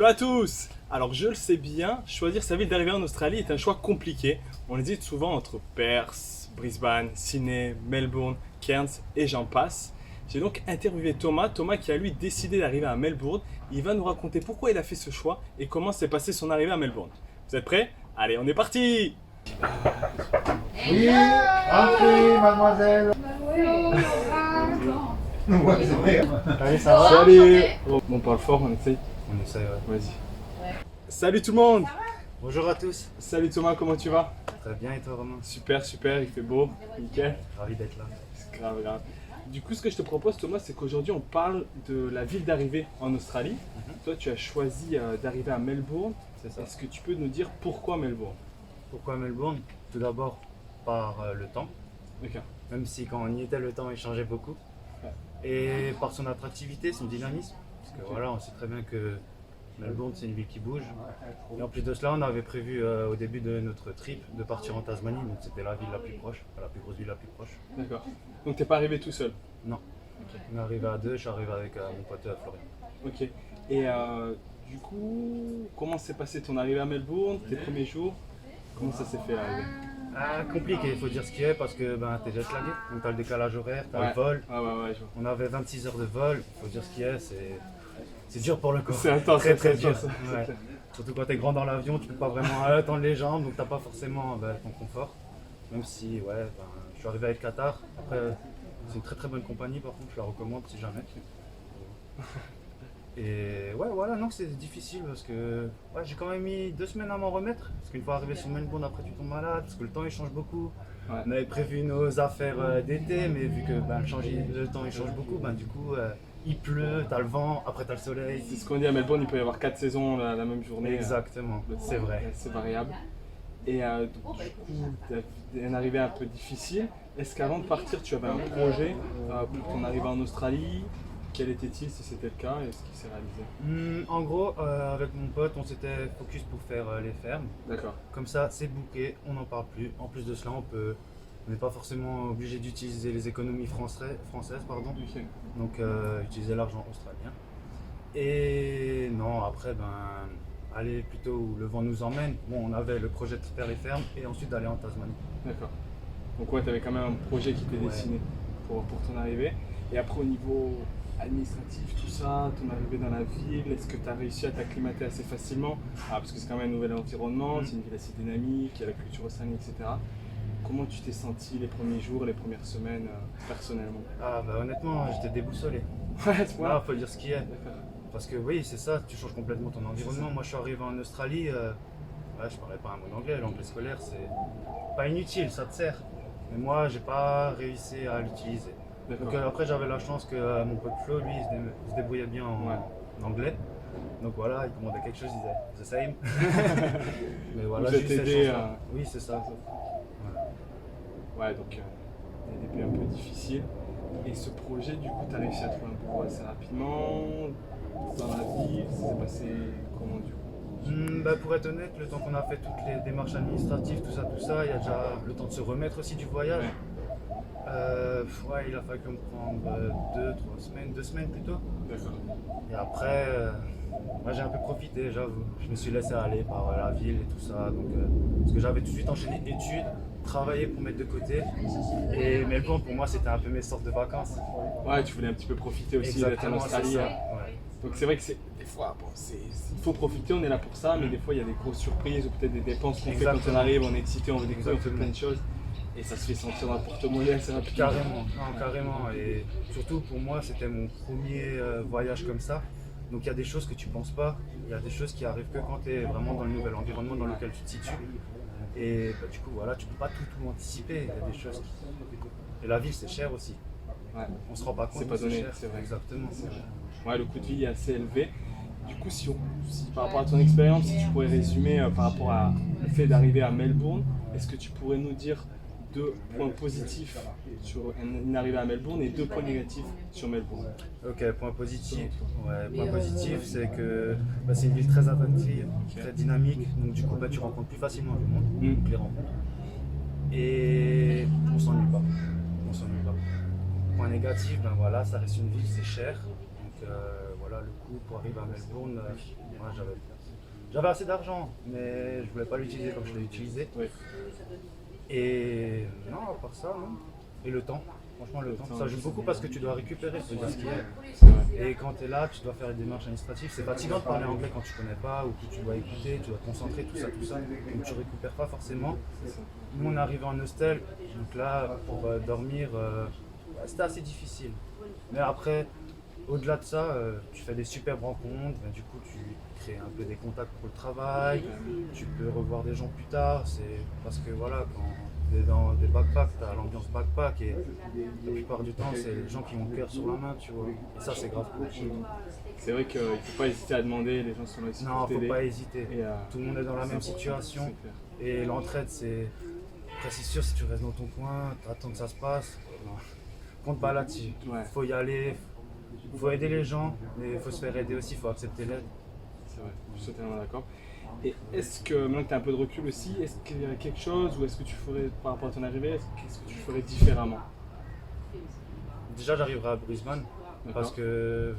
à tous! Alors je le sais bien, choisir sa ville d'arrivée en Australie est un choix compliqué. On hésite souvent entre Perth, Brisbane, Sydney, Melbourne, Cairns et j'en passe. J'ai donc interviewé Thomas qui a lui décidé d'arriver à Melbourne. Il va nous raconter pourquoi il a fait ce choix et comment s'est passée son arrivée à Melbourne. Vous êtes prêts? Allez, on est parti! Oui, entrez, mademoiselle. Ouais, c'est vrai. Allez, ça va? Salut! Bon, on parle fort, on essaye. On essaie, ouais. Vas-y. Salut tout le monde! Bonjour à tous. Salut Thomas, comment tu vas? Très bien, et toi, Romain? Super, super, il fait beau, nickel. Ravi d'être là. C'est grave, grave. Du coup, ce que je te propose, Thomas, c'est qu'aujourd'hui, on parle de la ville d'arrivée en Australie. Toi, tu as choisi d'arriver à Melbourne. C'est ça. Est-ce que tu peux nous dire pourquoi Melbourne? Pourquoi Melbourne? Tout d'abord, par le temps. D'accord. Même si quand on y était, le temps il changeait beaucoup. Ouais. Et par son attractivité, son dynamisme. Parce que voilà, on sait très bien que Melbourne, c'est une ville qui bouge. Et en plus de cela, on avait prévu au début de notre trip de partir en Tasmanie. Donc c'était la ville la plus proche, enfin, la plus grosse ville la plus proche. D'accord. Donc, t'es pas arrivé tout seul? Non. On est arrivé à deux, je suis arrivé avec mon pote Florian. Ok. Et du coup, comment s'est passé ton arrivée à Melbourne, tes premiers jours? Comment ça s'est fait l'arrivée? Compliqué, il faut dire ce qui est, parce que t'es jet lagué, donc t'as le décalage horaire, t'as le vol. Ouais, je vois. On avait 26 heures de vol, il faut dire ce qui est, c'est dur pour le corps. C'est intense, très très c'est dur. intense. Ouais. Surtout quand t'es grand dans l'avion, tu peux pas vraiment tendre les jambes, donc t'as pas forcément ton confort. Même si, je suis arrivé avec Qatar. Après, c'est une très très bonne compagnie, par contre, je la recommande si jamais. Et ouais, voilà, non, c'est difficile parce que j'ai quand même mis 2 semaines à m'en remettre. Parce qu'une fois arrivé sur Melbourne, après tu tombes malade, parce que le temps il change beaucoup. Ouais. On avait prévu nos affaires d'été, mais vu que le temps il change beaucoup, du coup il pleut, t'as le vent, après t'as le soleil. C'est ce qu'on dit à Melbourne, il peut y avoir 4 saisons la même journée. Exactement, c'est vrai. C'est variable. Et donc, du coup, tu as une arrivée un peu difficile. Est-ce qu'avant de partir, tu avais un projet pour ton arrivée en Australie? Quel était-il si c'était le cas et ce qui s'est réalisé? En gros, avec mon pote, on s'était focus pour faire les fermes. D'accord. Comme ça, c'est booké, on n'en parle plus. En plus de cela, on n'est pas forcément obligé d'utiliser les économies françaises, pardon. Ok. Donc utiliser l'argent australien. Et non, après, aller plutôt où le vent nous emmène. Bon, on avait le projet de faire les fermes et ensuite d'aller en Tasmanie. D'accord. Donc ouais, tu avais quand même un projet qui était dessiné pour ton arrivée. Et après au niveau administratif, tout ça, ton arrivée dans la ville, est-ce que tu as réussi à t'acclimater assez facilement? Parce que c'est quand même un nouvel environnement, c'est une ville assez dynamique, il y a la culture australienne, etc. Comment tu t'es senti les premiers jours, les premières semaines personnellement? Honnêtement, j'étais déboussolé. Ouais, c'est Là, faut dire ce qui est. D'accord. Parce que oui, c'est ça, tu changes complètement ton environnement. Moi, je suis arrivé en Australie, je parlais pas un mot d'anglais. L'anglais scolaire, c'est pas inutile, ça te sert. Mais moi, j'ai pas réussi à l'utiliser. Donc après, j'avais la chance que mon pote Flo, lui, il se débrouillait bien en anglais. Donc voilà, il commandait quelque chose, il disait the same. Mais voilà, vous êtes aidé. Oui, c'est ça. Ouais, donc des débuts un peu difficiles. Et ce projet, du coup, tu as réussi à trouver un boulot assez rapidement dans la ville. Ça s'est passé comment du coup? Pour être honnête, le temps qu'on a fait toutes les démarches administratives, tout ça, il y a déjà le temps de se remettre aussi du voyage. Il a fallu qu'on prenne 2 semaines plutôt. D'accord. Et après, moi j'ai un peu profité, j'avoue. Je me suis laissé aller par la ville et tout ça. Donc, parce que j'avais tout de suite enchaîné études, travailler pour mettre de côté. Et Melbourne pour moi c'était un peu mes sortes de vacances. Ouais, tu voulais un petit peu profiter aussi d'être en Australie. Ça. Donc c'est vrai que des fois, il faut profiter, on est là pour ça, mais des fois il y a des grosses surprises ou peut-être des dépenses qu'on fait quand on arrive, on est excité, on veut découvrir, on fait plein de choses. Et ça se fait sentir dans le porte-monnaie assez rapidement. Carrément. Et surtout pour moi, c'était mon premier voyage comme ça. Donc il y a des choses que tu penses pas, il y a des choses qui arrivent que quand tu es vraiment dans le nouvel environnement dans lequel tu te situes. Et du coup, voilà, tu peux pas tout anticiper. Il y a des choses qui... Et la ville, c'est cher aussi. Ouais. On se rend pas compte. C'est pas donné, cher. c'est vrai. Exactement. C'est vrai. Ouais, le coût de vie est assez élevé. Du coup, si par rapport à ton expérience, si tu pourrais résumer par rapport à le fait d'arriver à Melbourne, est-ce que tu pourrais nous dire 2 points positifs sur une arrivée à Melbourne et 2 points négatifs sur Melbourne? Ok, point positif. Point positif, c'est que c'est une ville très attractive, très dynamique, donc du coup tu rencontres plus facilement du monde, donc les rencontres. Et on s'ennuie pas. Point négatif, ça reste une ville, c'est cher. Donc voilà, le coût pour arriver à Melbourne, moi, j'avais assez d'argent, mais je voulais pas l'utiliser comme je l'ai utilisé. Oui. Et non, à part ça, non. Et le temps, franchement, le temps, ça joue beaucoup parce que tu dois récupérer ce qui est. C'est vrai. Et quand tu es là, tu dois faire des démarches administratives. C'est fatigant de parler anglais quand tu connais pas ou que tu dois écouter, tu dois te concentrer, tout ça. Donc tu récupères pas forcément. Nous, on est arrivé en hostel, donc là, pour dormir, c'était assez difficile. Mais après, au-delà de ça, tu fais des superbes rencontres. Ben, du coup, tu crées un peu des contacts pour le travail. Tu peux revoir des gens plus tard. C'est parce que voilà, quand tu es dans des backpacks, tu as l'ambiance backpack et la plupart du temps, c'est les gens qui ont le cœur sur la main, tu vois. Et ça, c'est grave cool. C'est vrai qu'il ne faut pas hésiter à demander, les gens sont là aussi Non, pour faut t'aider. pas hésiter. Et, Tout le monde est dans la même situation. C'est clair. Et l'entraide, c'est. Après, c'est sûr, si tu restes dans ton coin, tu attends que ça se passe. Non. Compte pas là-dessus. Ouais. Faut y aller. Faut aider les gens, mais il faut se faire aider aussi, il faut accepter l'aide. C'est vrai, je suis totalement d'accord. Et est-ce que, maintenant que tu as un peu de recul aussi, est-ce qu'il y a quelque chose, ou est-ce que tu ferais, par rapport à ton arrivée, qu'est-ce que tu ferais différemment? Déjà, j'arriverai à Brisbane D'accord. parce que.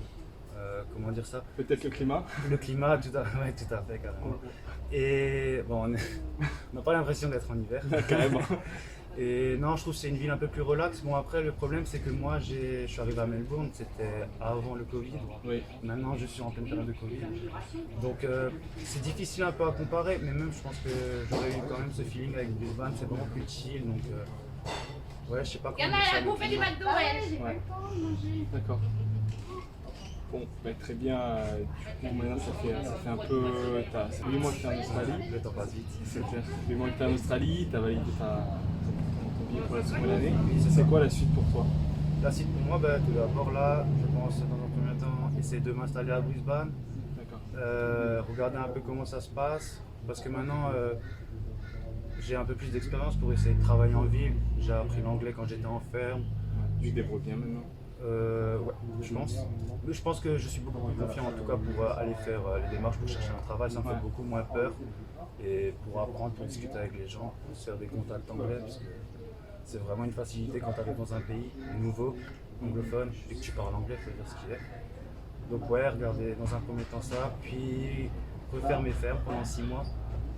Comment dire ça? Peut-être le climat? Le climat, ouais, tout à fait, carrément. Et bon, on n'a pas l'impression d'être en hiver. Carrément. Et non, je trouve que c'est une ville un peu plus relaxe. Bon, après, le problème, c'est que moi, je suis arrivé à Melbourne, c'était avant le Covid. Oui. Maintenant, je suis en pleine période de Covid. Donc, c'est difficile un peu à comparer, mais même, je pense que j'aurais eu quand même ce feeling avec Brisbane, c'est vraiment plus chill. Donc, ouais, je sais pas comment dire ça. Vous faites du McDo, Ouais. D'accord. Bon, bah, très bien. Du coup, maintenant, ça fait un peu. Ça fait 8 mois que tu es en Australie. Le temps passe vite. C'est clair. Ça fait 8 mois que tu es en Australie, tu as validé ton billet pour la seconde année. C'est quoi la suite pour toi? La suite pour moi, ben, tout d'abord là, je pense dans un premier temps essayer de m'installer à Brisbane, D'accord. regarder un peu comment ça se passe, parce que maintenant j'ai un peu plus d'expérience pour essayer de travailler en ville. J'ai appris l'anglais quand j'étais en ferme. Ouais, tu te débrouilles bien maintenant. Ouais, je pense. Mais je pense que je suis beaucoup plus confiant en tout cas pour aller faire les démarches pour chercher un travail, ça me fait beaucoup moins peur. Et pour apprendre, pour discuter avec les gens, pour se faire des contacts anglais, parce que c'est vraiment une facilité quand tu arrives dans un pays nouveau, anglophone, et que tu parles anglais, il faut dire ce qu'il est. Donc ouais, regardez dans un premier temps ça, puis refaire mes fermes pendant 6 mois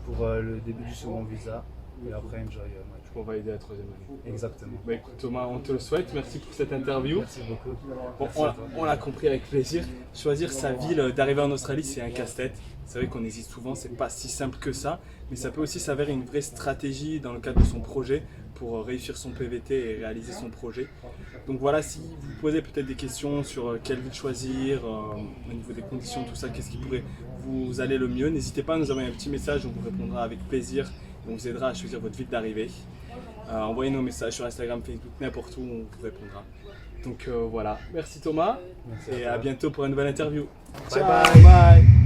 pour le début du second visa, et après enjoy my trip. Pour valider la troisième année. Exactement. Bah écoute Thomas, on te le souhaite, merci pour cette interview. Merci beaucoup. Bon, Merci à toi. on l'a compris avec plaisir. Choisir sa ville, d'arriver en Australie, c'est un casse-tête. C'est vrai qu'on hésite souvent, c'est pas si simple que ça, mais ça peut aussi s'avérer une vraie stratégie dans le cadre de son projet pour réussir son PVT et réaliser son projet. Donc voilà, si vous posez peut-être des questions sur quelle ville choisir, au niveau des conditions, tout ça, qu'est-ce qui pourrait vous aller le mieux, n'hésitez pas à nous envoyer un petit message, on vous répondra avec plaisir, on vous aidera à choisir votre ville d'arrivée. Envoyez nos messages sur Instagram, Facebook, n'importe où, on vous répondra. Donc voilà, merci Thomas, Merci et à à toi. bientôt pour une nouvelle interview. Bye Ciao, bye. bye.